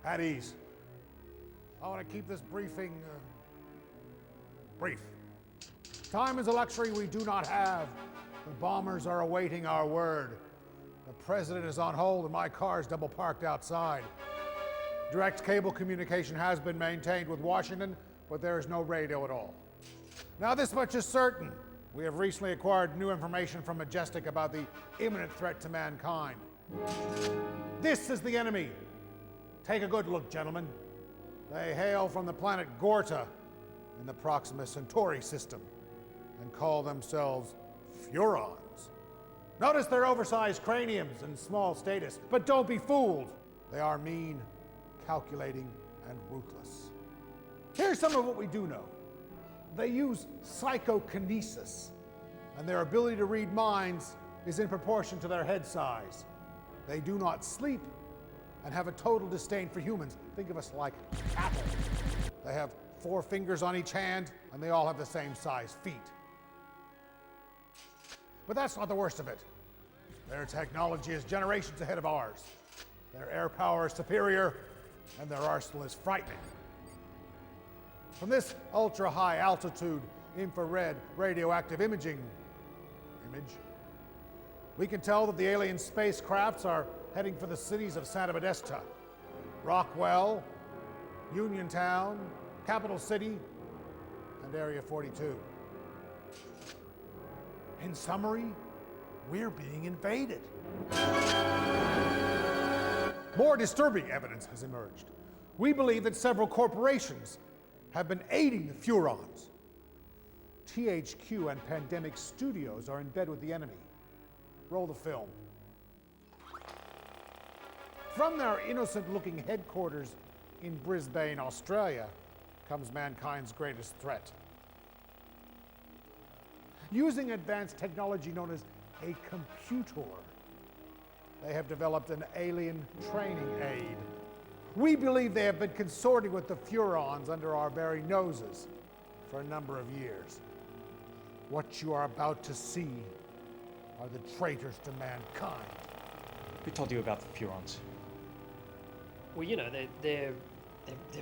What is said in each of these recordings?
At ease. I want to keep this briefing brief. Time is a luxury we do not have. The bombers are awaiting our word. The president is on hold and my car is double parked outside. Direct cable communication has been maintained with Washington, but there is no radio at all. Now this much is certain. We have recently acquired new information from Majestic about the imminent threat to mankind. This is the enemy. Take a good look, gentlemen. They hail from the planet Gorta in the Proxima Centauri system and call themselves Furons. Notice their oversized craniums and small status, but don't be fooled. They are mean, calculating, and ruthless. Here's some of what we do know. They use psychokinesis, and their ability to read minds is in proportion to their head size. They do not sleep and have a total disdain for humans. Think of us like cattle. They have 4 fingers on each hand, and they all have the same size feet. But that's not the worst of it. Their technology is generations ahead of ours. Their air power is superior, and their arsenal is frightening. From this ultra-high altitude infrared radioactive image, we can tell that the alien spacecrafts are heading for the cities of Santa Modesta, Rockwell, Uniontown, Capital City, and Area 42. In summary, we're being invaded. More disturbing evidence has emerged. We believe that several corporations have been aiding the Furons. THQ and Pandemic Studios are in bed with the enemy. Roll the film. From their innocent-looking headquarters in Brisbane, Australia, comes mankind's greatest threat. Using advanced technology known as a computer, they have developed an alien training aid. We believe they have been consorting with the Furons under our very noses for a number of years. What you are about to see are the traitors to mankind. Who told you about the Furons? Well, you know, they're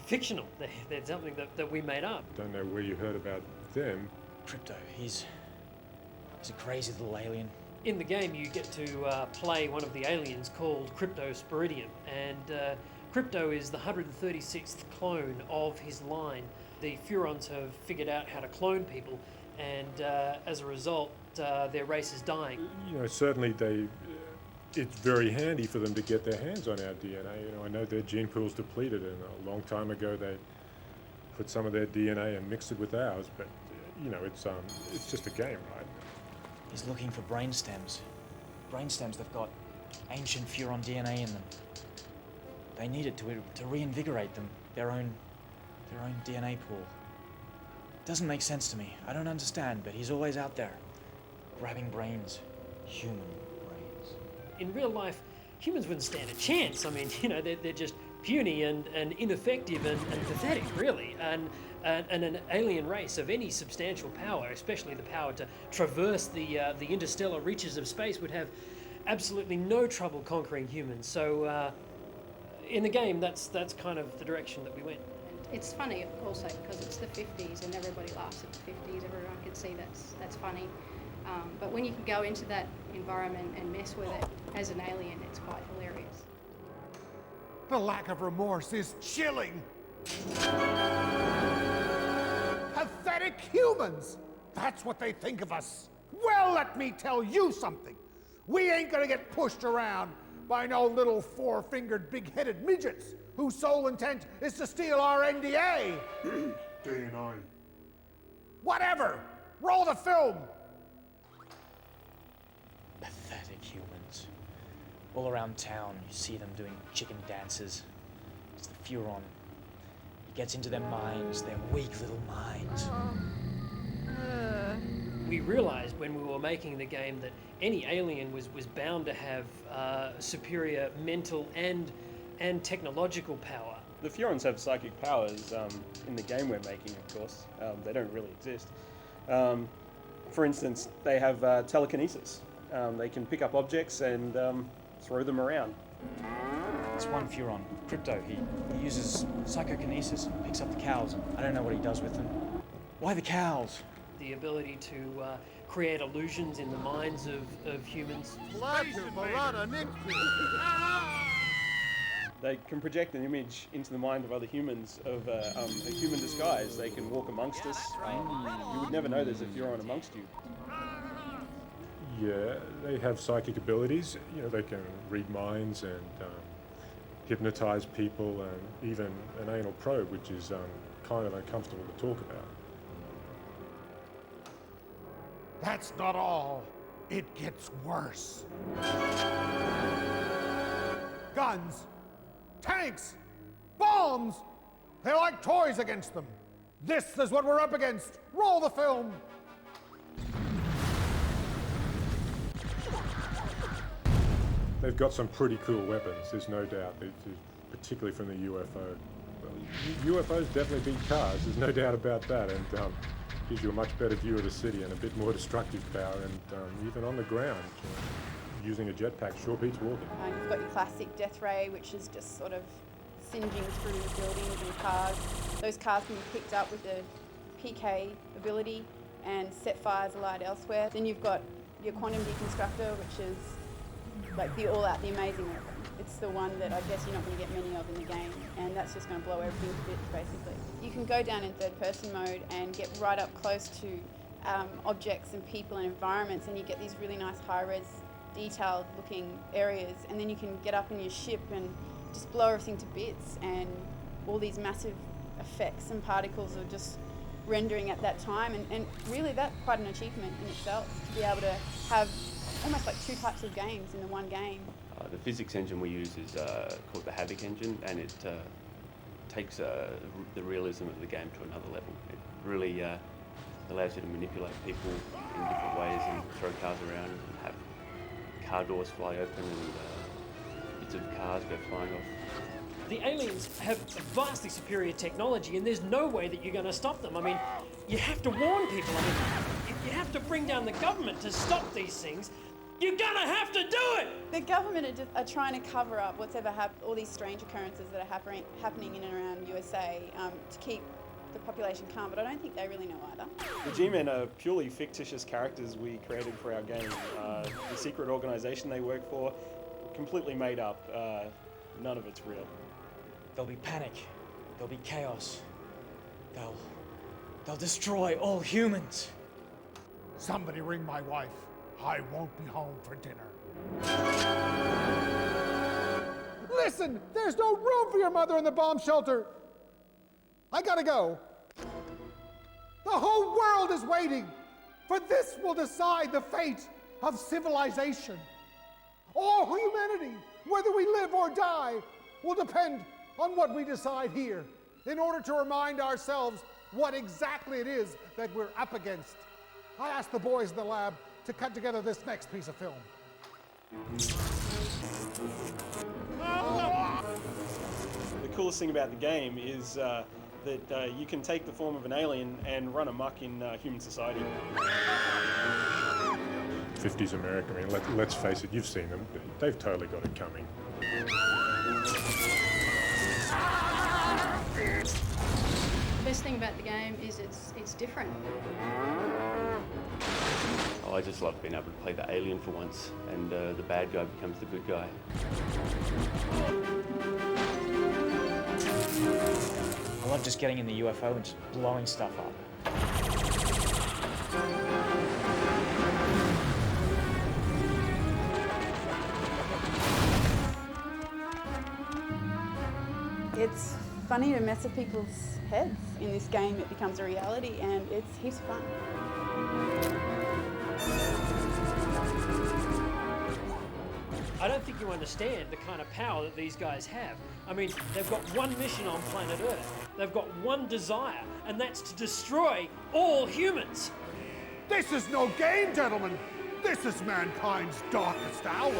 fictional. They're something that we made up. Don't know where you heard about them. Crypto, he's a crazy little alien. In the game, you get to play one of the aliens called Crypto Spiridium, and Crypto is the 136th clone of his line. The Furons have figured out how to clone people, and as a result, their race is dying. You know, certainly it's very handy for them to get their hands on our DNA. You know, I know their gene pool's depleted, and a long time ago they put some of their DNA and mixed it with ours. But you know, it's just a game, right? He's looking for brain stems. Brain stems that've got ancient Furon DNA in them. They need it to reinvigorate them, their own DNA pool. Doesn't make sense to me. I don't understand, but he's always out there, grabbing brains, human brains. In real life, humans wouldn't stand a chance. I mean, you know, they're just puny and ineffective and pathetic, really. And an alien race of any substantial power, especially the power to traverse the interstellar reaches of space, would have absolutely no trouble conquering humans. So, in the game, that's kind of the direction that we went. It's funny also because it's the 50s and everybody laughs at the 50s. Everyone can see that's funny. But when you can go into that environment and mess with it as an alien, it's quite hilarious. The lack of remorse is chilling. Pathetic humans! That's what they think of us. Well, let me tell you something. We ain't gonna get pushed around by no little 4-fingered, big-headed midgets whose sole intent is to steal our NDA. DNA. Whatever! Roll the film! Pathetic humans. All around town, you see them doing chicken dances. It's the Furon. He gets into their minds, their weak little minds. We realized when we were making the game that any alien was bound to have superior mental and technological power. The Furons have psychic powers in the game we're making, of course. They don't really exist. For instance, they have telekinesis. They can pick up objects and throw them around. It's one Furon, Crypto. He uses psychokinesis and picks up the cows. And I don't know what he does with them. Why the cows? The ability to create illusions in the minds of humans. They can project an image into the mind of other humans of a human disguise. They can walk amongst us. You would never know there's a Furon amongst you. Yeah, they have psychic abilities. You know, they can read minds and hypnotize people, and even an anal probe, which is kind of uncomfortable to talk about. That's not all. It gets worse. Guns, tanks, bombs. They're like toys against them. This is what we're up against. Roll the film. They've got some pretty cool weapons, there's no doubt, particularly from the UFO. Well, UFOs definitely beat cars, there's no doubt about that, and gives you a much better view of the city and a bit more destructive power, and even on the ground, using a jetpack sure beats walking. You've got your classic death ray, which is just sort of singeing through buildings and cars. Those cars can be picked up with the PK ability and set fires alight elsewhere. Then you've got your Quantum Deconstructor, which is like the all-out, the amazing weapon. It's the one that I guess you're not going to get many of in the game, and that's just going to blow everything to bits, basically. You can go down in third-person mode and get right up close to objects and people and environments, and you get these really nice high-res, detailed-looking areas, and then you can get up in your ship and just blow everything to bits, and all these massive effects and particles are just rendering at that time, and really that's quite an achievement in itself, to be able to have almost like two types of games in the one game. The physics engine we use is called the Havoc engine, and it takes the realism of the game to another level. It really allows you to manipulate people in different ways and throw cars around and have car doors fly open and bits of cars go flying off. The aliens have vastly superior technology, and there's no way that you're going to stop them. I mean, you have to warn people. I mean, you have to bring down the government to stop these things. You're gonna have to do it! The government are trying to cover up what's ever happened, all these strange occurrences that are happening in and around USA to keep the population calm, but I don't think they really know either. The G-Men are purely fictitious characters we created for our game. The secret organisation they work for, completely made up. None of it's real. There'll be panic. There'll be chaos. They'll destroy all humans. Somebody ring my wife. I won't be home for dinner. Listen, there's no room for your mother in the bomb shelter. I gotta go. The whole world is waiting, for this will decide the fate of civilization. All humanity, whether we live or die, will depend on what we decide here in order to remind ourselves what exactly it is that we're up against. I asked the boys in the lab to cut together this next piece of film. The coolest thing about the game is that you can take the form of an alien and run amok in human society. 50s America, I mean, let's face it, you've seen them. They've totally got it coming. The best thing about the game is it's different. I just love being able to play the alien for once, and the bad guy becomes the good guy. I love just getting in the UFO and just blowing stuff up. It's funny to mess with people's heads. In this game, it becomes a reality, and it's heaps of fun. I don't think you understand the kind of power that these guys have. I mean, they've got one mission on planet Earth. They've got one desire, and that's to destroy all humans. This is no game, gentlemen. This is mankind's darkest hour.